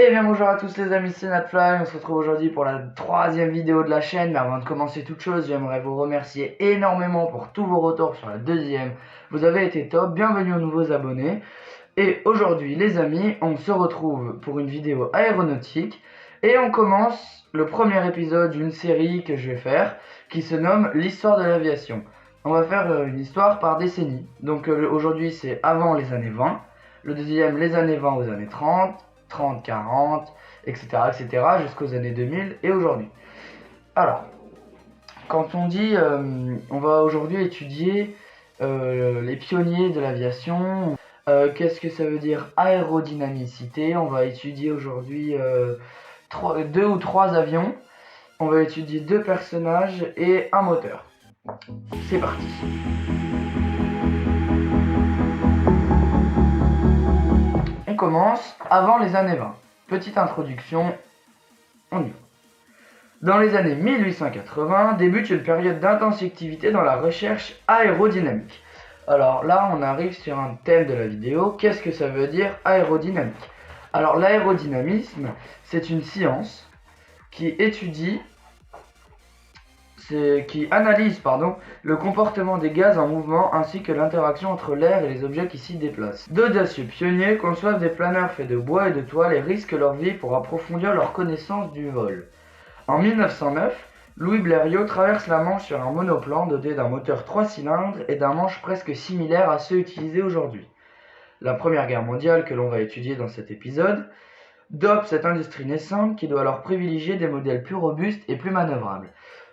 Et bien bonjour à tous les amis, c'est Natfly, on se retrouve aujourd'hui pour la troisième vidéo de la chaîne. Mais avant de commencer toute chose, j'aimerais vous remercier énormément pour tous vos retours sur la deuxième. Vous avez été top, bienvenue aux nouveaux abonnés. Et aujourd'hui les amis, on se retrouve pour une vidéo aéronautique. Et on commence le premier épisode d'une série que je vais faire, qui se nomme l'histoire de l'aviation. On va faire une histoire par décennie. Donc aujourd'hui c'est avant les années 20, le deuxième les années 20 aux années 30, 30, 40, etc., etc., jusqu'aux années 2000 et aujourd'hui. Alors, quand on dit, on va aujourd'hui étudier les pionniers de l'aviation, qu'est-ce que ça veut dire aérodynamicité, on va étudier aujourd'hui 2 ou 3 avions, on va étudier 2 personnages et un moteur. C'est parti. On commence avant les années 20. Petite introduction, on y va. Dans les années 1880, débute une période d'intense activité dans la recherche aérodynamique. Alors là, on arrive sur un thème de la vidéo. Qu'est-ce que ça veut dire aérodynamique? Alors l'aérodynamisme, c'est une science qui analyse le comportement des gaz en mouvement ainsi que l'interaction entre l'air et les objets qui s'y déplacent. D'audacieux pionniers conçoivent des planeurs faits de bois et de toile et risquent leur vie pour approfondir leur connaissance du vol. En 1909, Louis Blériot traverse la Manche sur un monoplan doté d'un moteur 3 cylindres et d'un manche presque similaire à ceux utilisés aujourd'hui. La Première Guerre mondiale, que l'on va étudier dans cet épisode, dope cette industrie naissante qui doit alors privilégier des modèles plus robustes et plus manœuvrables.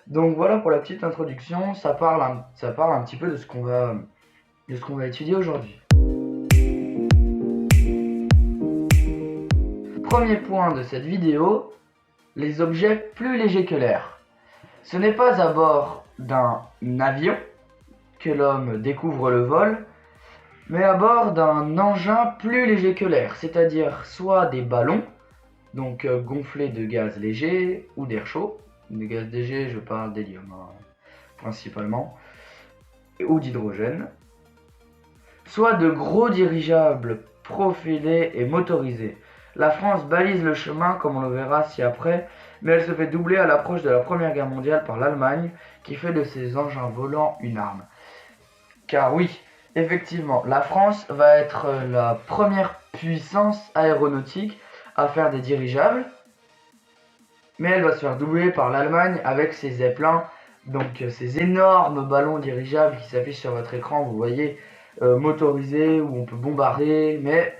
Donc voilà pour la petite introduction, ça parle un petit peu de ce qu'on va étudier aujourd'hui. Premier point de cette vidéo, les objets plus légers que l'air. Ce n'est pas à bord d'un avion que l'homme découvre le vol, mais à bord d'un engin plus léger que l'air, c'est-à-dire soit des ballons, donc gonflés de gaz léger ou d'air chaud. Des gaz légers, je parle d'hélium principalement, ou d'hydrogène, soit de gros dirigeables profilés et motorisés. La France balise le chemin, comme on le verra ci-après, mais elle se fait doubler à l'approche de la Première Guerre mondiale par l'Allemagne, qui fait de ses engins volants une arme. Car oui, effectivement, la France va être la première puissance aéronautique à faire des dirigeables, mais elle va se faire doubler par l'Allemagne avec ses Zeppelins, donc ces énormes ballons dirigeables qui s'affichent sur votre écran, vous voyez, motorisés, où on peut bombarder, mais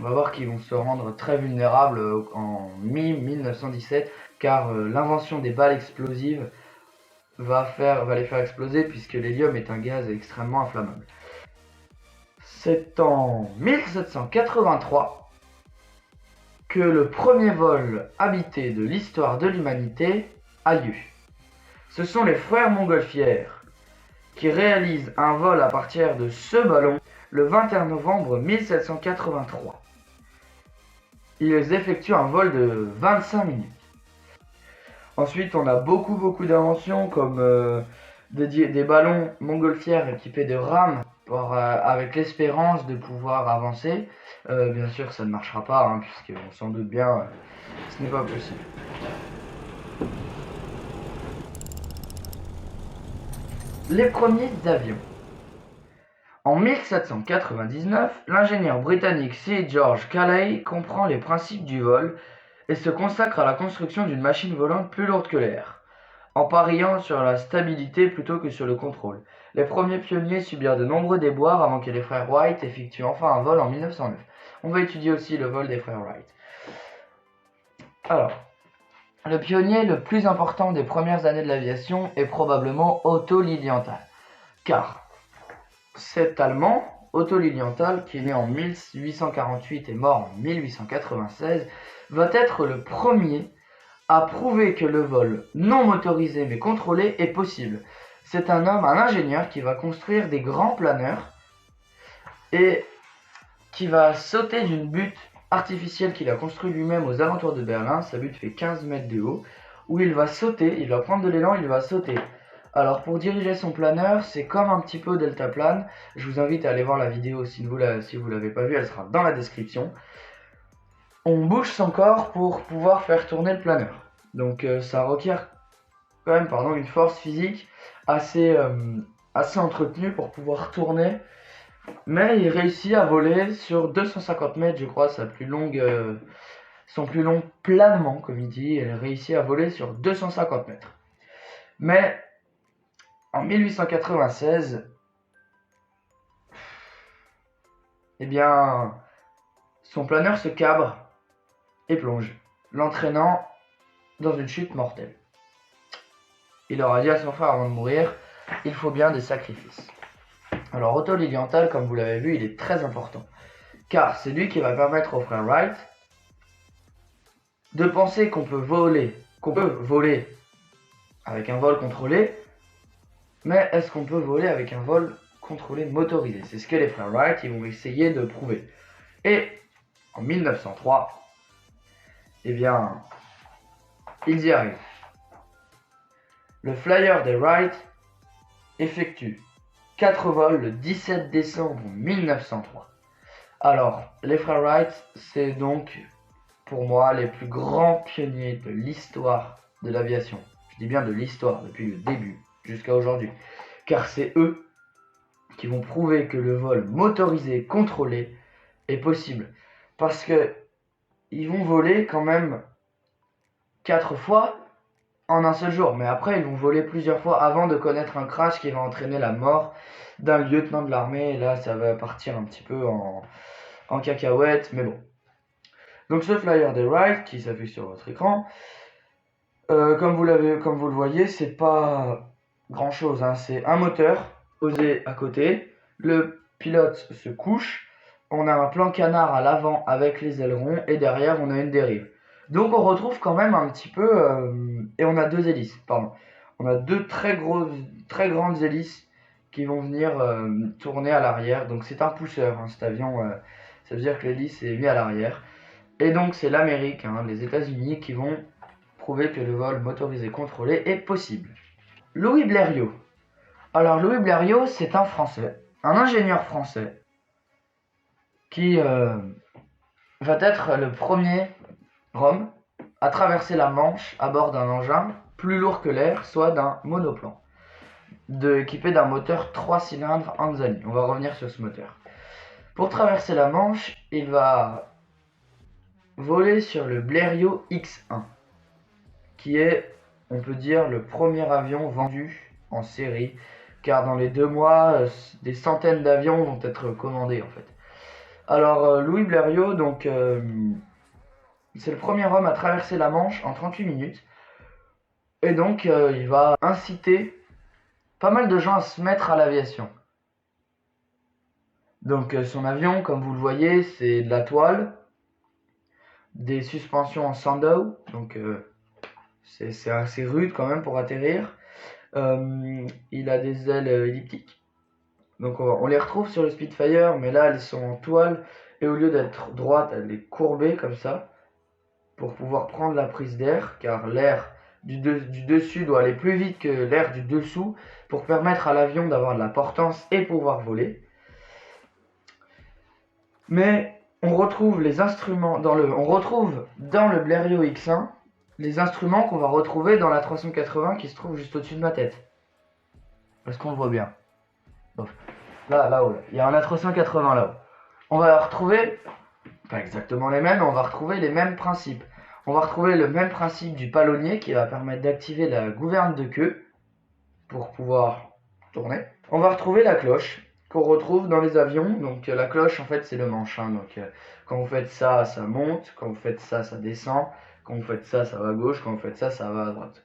on va voir qu'ils vont se rendre très vulnérables en mi-1917, car l'invention des balles explosives va les faire exploser, puisque l'hélium est un gaz extrêmement inflammable. C'est en 1783 que le premier vol habité de l'histoire de l'humanité a lieu. Ce sont les frères Montgolfière qui réalisent un vol à partir de ce ballon le 21 novembre 1783. Ils effectuent un vol de 25 minutes. Ensuite, on a beaucoup d'inventions comme des ballons Montgolfière équipés de rames avec l'espérance de pouvoir avancer. Bien sûr, ça ne marchera pas, puisqu'on s'en doute bien, ce n'est pas possible. Les premiers avions. En 1799, l'ingénieur britannique Sir George Cayley comprend les principes du vol et se consacre à la construction d'une machine volante plus lourde que l'air, en pariant sur la stabilité plutôt que sur le contrôle. Les premiers pionniers subirent de nombreux déboires avant que les frères Wright effectuent enfin un vol en 1909. On va étudier aussi le vol des frères Wright. Alors, le pionnier le plus important des premières années de l'aviation est probablement Otto Lilienthal, car cet Allemand, Otto Lilienthal, qui est né en 1848 et mort en 1896, va être le premier à prouver que le vol non motorisé mais contrôlé est possible. C'est un ingénieur qui va construire des grands planeurs et qui va sauter d'une butte artificielle qu'il a construite lui-même aux alentours de Berlin. Sa butte fait 15 mètres de haut, où il va sauter, il va prendre de l'élan, il va sauter. Alors pour diriger son planeur, c'est comme un petit peu deltaplane. Je vous invite à aller voir la vidéo si vous l'avez pas vue, elle sera dans la description. on bouge son corps pour pouvoir faire tourner le planeur. Donc ça requiert quand même une force physique assez entretenue pour pouvoir tourner. Mais il réussit à voler sur 250 mètres, je crois, son plus long planement, comme il dit. Elle réussit à voler sur 250 mètres. Mais en 1896, eh bien, son planeur se cabre et plonge, l'entraînant dans une chute mortelle. Il aura dit à son frère avant de mourir, il faut bien des sacrifices. Alors Otto Lilienthal, comme vous l'avez vu, il est très important, car c'est lui qui va permettre au frère Wright de penser qu'on peut voler avec un vol contrôlé, mais est-ce qu'on peut voler avec un vol contrôlé motorisé? C'est ce que les frères Wright ils vont essayer de prouver. Et en 1903, eh bien, ils y arrivent. Le flyer des Wright effectue 4 vols le 17 décembre 1903. Alors, les frères Wright, c'est donc pour moi les plus grands pionniers de l'histoire de l'aviation. Je dis bien de l'histoire, depuis le début jusqu'à aujourd'hui. Car c'est eux qui vont prouver que le vol motorisé contrôlé est possible. Parce que ils vont voler quand même 4 fois en un seul jour. Mais après, ils vont voler plusieurs fois avant de connaître un crash qui va entraîner la mort d'un lieutenant de l'armée. Et là, ça va partir un petit peu en cacahuète. Mais bon. Donc ce flyer des Wright, qui s'affiche sur votre écran, comme vous le voyez, c'est pas grand chose, hein. C'est un moteur posé à côté, le pilote se couche, on a un plan canard à l'avant avec les ailerons et derrière on a une dérive. Donc on retrouve quand même un petit peu, et on a deux hélices, pardon. On a deux très grandes hélices qui vont venir tourner à l'arrière. Donc c'est un pousseur, hein, cet avion, ça veut dire que l'hélice est mise à l'arrière. Et donc c'est l'Amérique, hein, les États-Unis qui vont prouver que le vol motorisé contrôlé est possible. Louis Blériot. Alors Louis Blériot, c'est un Français, un ingénieur français, qui va être le premier homme à traverser la Manche à bord d'un engin plus lourd que l'air, soit d'un monoplan, équipé d'un moteur 3 cylindres Anzani. On va revenir sur ce moteur. Pour traverser la Manche, il va voler sur le Blériot X1, qui est, on peut dire, le premier avion vendu en série, car dans les 2 mois, des centaines d'avions vont être commandés en fait. Alors Louis Blériot, donc, c'est le premier homme à traverser la Manche en 38 minutes, et donc il va inciter pas mal de gens à se mettre à l'aviation. Donc son avion, comme vous le voyez, c'est de la toile, des suspensions en Sandow, donc c'est assez rude quand même pour atterrir. Il a des ailes elliptiques, donc on les retrouve sur le Spitfire, mais là elles sont en toile, et au lieu d'être droites, elles sont courbées comme ça, pour pouvoir prendre la prise d'air, car l'air du dessus doit aller plus vite que l'air du dessous, pour permettre à l'avion d'avoir de la portance et pouvoir voler. Mais on retrouve les instruments dans le Blériot X1 les instruments qu'on va retrouver dans la 380 qui se trouve juste au-dessus de ma tête. Est-ce qu'on le voit bien? Là-haut, il y a un A380 là-haut. On va retrouver, pas exactement les mêmes, mais on va retrouver les mêmes principes. On va retrouver le même principe du palonnier qui va permettre d'activer la gouverne de queue pour pouvoir tourner. On va retrouver la cloche qu'on retrouve dans les avions. Donc la cloche en fait c'est le manche, hein. Donc quand vous faites ça, ça monte, quand vous faites ça, ça descend, quand vous faites ça, ça va à gauche, quand vous faites ça, ça va à droite.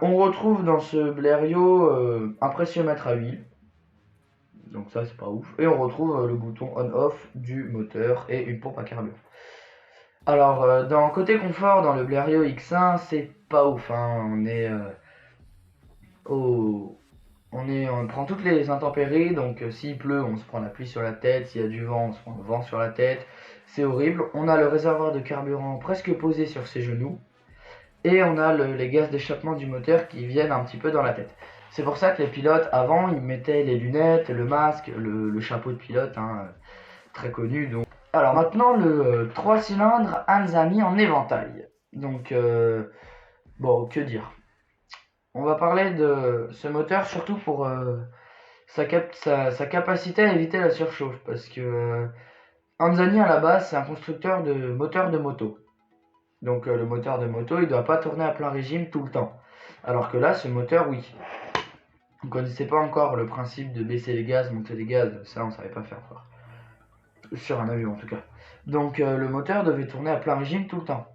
On retrouve dans ce Blériot un pressiomètre à huile, donc ça c'est pas ouf, et on retrouve le bouton on-off du moteur et une pompe à carburant. Alors dans côté confort, dans le Blériot X1, c'est pas ouf, hein. On prend toutes les intempéries, donc s'il pleut, on se prend la pluie sur la tête, s'il y a du vent, on se prend le vent sur la tête, c'est horrible. On a le réservoir de carburant presque posé sur ses genoux, et on a les gaz d'échappement du moteur qui viennent un petit peu dans la tête. C'est pour ça que les pilotes, avant, ils mettaient les lunettes, le masque, le chapeau de pilote, hein, très connu. Donc Alors maintenant, le 3 cylindres Anzani en éventail. Donc, bon, que dire. On va parler de ce moteur surtout pour sa capacité à éviter la surchauffe. Parce que Anzani, à la base, c'est un constructeur de moteurs de moto. Donc le moteur de moto, il ne doit pas tourner à plein régime tout le temps. Alors que là, ce moteur, oui. On ne connaissait pas encore le principe de baisser les gaz, monter les gaz. Ça, on ne savait pas faire encore. Sur un avion, en tout cas. Donc le moteur devait tourner à plein régime tout le temps.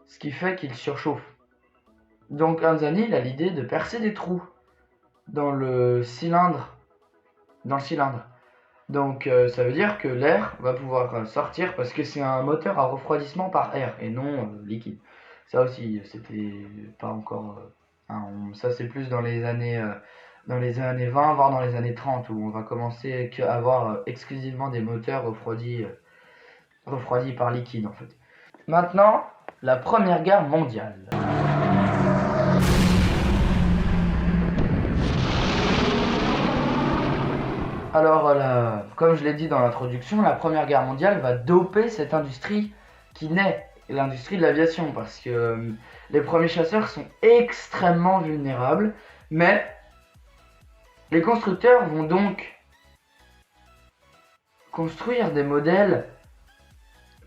Ce qui fait qu'il surchauffe. Donc Anzani, il a l'idée de percer des trous dans le cylindre. Donc ça veut dire que l'air va pouvoir sortir parce que c'est un moteur à refroidissement par air et non liquide. Ça aussi, c'était pas encore... ça c'est plus dans les années 20, voire dans les années 30 où on va commencer à avoir exclusivement des moteurs refroidis par liquide en fait. Maintenant, la Première Guerre mondiale. Alors, comme je l'ai dit dans l'introduction, la Première Guerre mondiale va doper cette industrie qui naît, l'industrie de l'aviation, parce que les premiers chasseurs sont extrêmement vulnérables, mais les constructeurs vont donc construire des modèles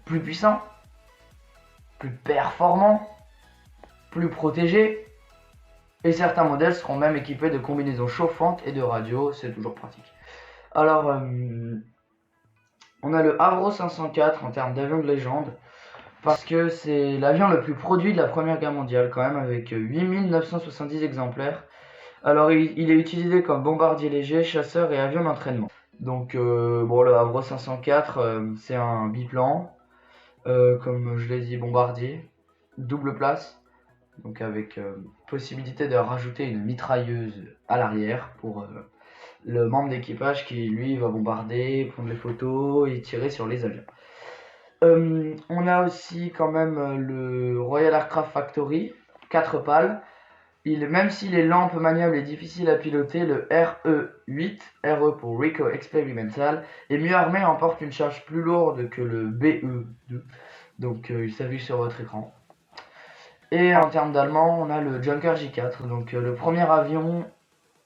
plus puissants, plus performants, plus protégés, et certains modèles seront même équipés de combinaisons chauffantes et de radios, c'est toujours pratique. Alors, on a le Avro 504 en termes d'avion de légende, parce que c'est l'avion le plus produit de la Première Guerre mondiale, quand même, avec 8970 exemplaires. Alors, il est utilisé comme bombardier léger, chasseur et avion d'entraînement. Donc, bon, le Avro 504, c'est un biplan, comme je l'ai dit, bombardier, double place, donc avec possibilité de rajouter une mitrailleuse à l'arrière pour le membre d'équipage qui lui va bombarder, prendre les photos et tirer sur les avions. On a aussi quand même le Royal Aircraft Factory, 4 pales. Même si les lampes maniables est difficile à piloter, le RE8, RE pour Rico Experimental, est mieux armé et emporte une charge plus lourde que le BE2. Donc il s'affiche sur votre écran. Et en termes d'allemand, on a le Junker J4, donc le premier avion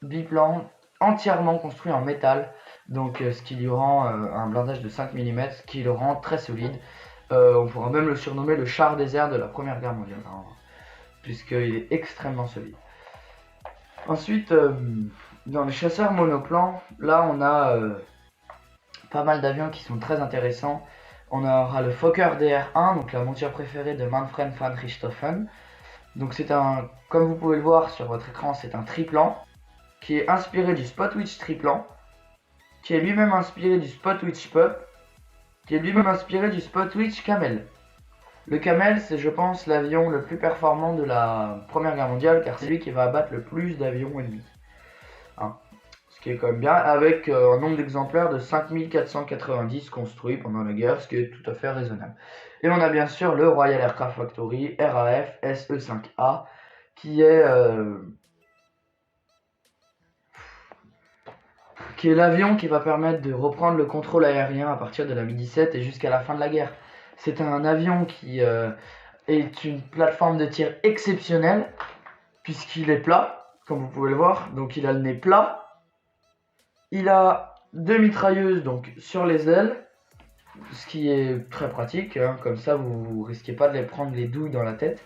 biplan entièrement construit en métal, donc ce qui lui rend un blindage de 5 mm, ce qui le rend très solide. On pourra même le surnommer le char des airs de la Première Guerre mondiale, puisqu'il est extrêmement solide. Ensuite, dans les chasseurs monoplan, là on a pas mal d'avions qui sont très intéressants. On aura le Fokker DR1, donc la monture préférée de Manfred van Richthofen. Donc c'est comme vous pouvez le voir sur votre écran, c'est un triplan qui est inspiré du Spotwitch triplan, qui est lui-même inspiré du Spotwitch Pup, qui est lui-même inspiré du Spotwitch Camel. Le Camel, c'est je pense l'avion le plus performant de la Première Guerre mondiale, car c'est lui qui va abattre le plus d'avions ennemis. Ce qui est quand même bien, avec un nombre d'exemplaires de 5490 construits pendant la guerre, ce qui est tout à fait raisonnable. Et on a bien sûr le Royal Aircraft Factory RAF SE5A, qui est l'avion qui va permettre de reprendre le contrôle aérien à partir de la Mi-17 et jusqu'à la fin de la guerre. C'est un avion qui est une plateforme de tir exceptionnelle, puisqu'il est plat, comme vous pouvez le voir. Donc il a le nez plat. Il a 2 mitrailleuses donc sur les ailes, ce qui est très pratique, comme ça vous risquez pas de les prendre les douilles dans la tête.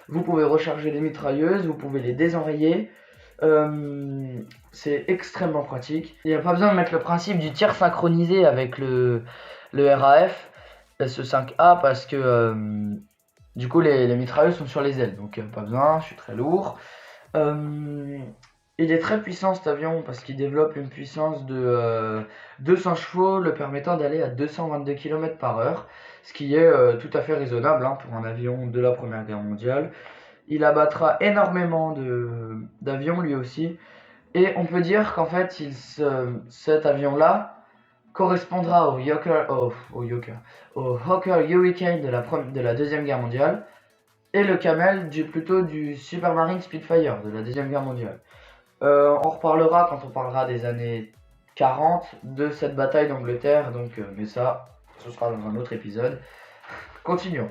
Vous pouvez recharger les mitrailleuses, vous pouvez les désenrayer. C'est extrêmement pratique. Il n'y a pas besoin de mettre le principe du tir synchronisé avec le RAF SE5A parce que du coup les mitrailleuses sont sur les ailes, donc pas besoin, je suis très lourd. Il est très puissant cet avion parce qu'il développe une puissance de 200 chevaux, le permettant d'aller à 222 km/h, ce qui est tout à fait raisonnable pour un avion de la Première Guerre mondiale. Il abattra énormément d'avions lui aussi, et on peut dire qu'en fait cet avion-là correspondra au Hawker Hurricane de la Deuxième Guerre mondiale, et le Camel plutôt du Supermarine Spitfire de la Deuxième Guerre mondiale. On reparlera quand on parlera des années 40 de cette bataille d'Angleterre, donc, mais ça ce sera dans un autre épisode. Continuons.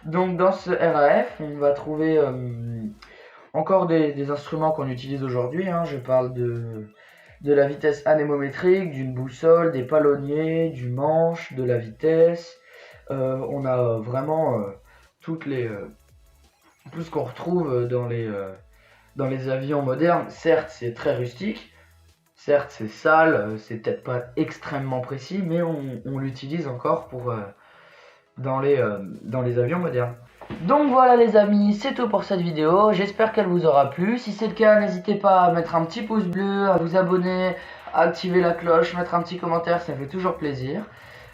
Donc dans ce RAF, on va trouver encore des instruments qu'on utilise aujourd'hui. Hein. Je parle de la vitesse anémométrique, d'une boussole, des palonniers, du manche, de la vitesse. On a vraiment tout ce qu'on retrouve dans les avions modernes. Certes, c'est très rustique. Certes, c'est sale, c'est peut-être pas extrêmement précis, mais on l'utilise encore dans les avions modernes. Donc voilà les amis, c'est tout pour cette vidéo, j'espère qu'elle vous aura plu. Si c'est le cas, n'hésitez pas à mettre un petit pouce bleu, à vous abonner, à activer la cloche, mettre un petit commentaire, ça fait toujours plaisir.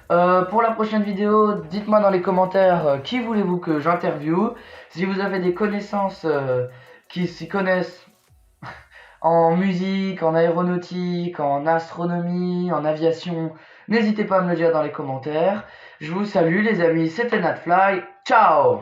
Pour la prochaine vidéo, dites-moi dans les commentaires qui voulez-vous que j'interviewe. Si vous avez des connaissances qui s'y connaissent en musique, en aéronautique, en astronomie, en aviation, n'hésitez pas à me le dire dans les commentaires. Je vous salue les amis, c'était Natfly, ciao!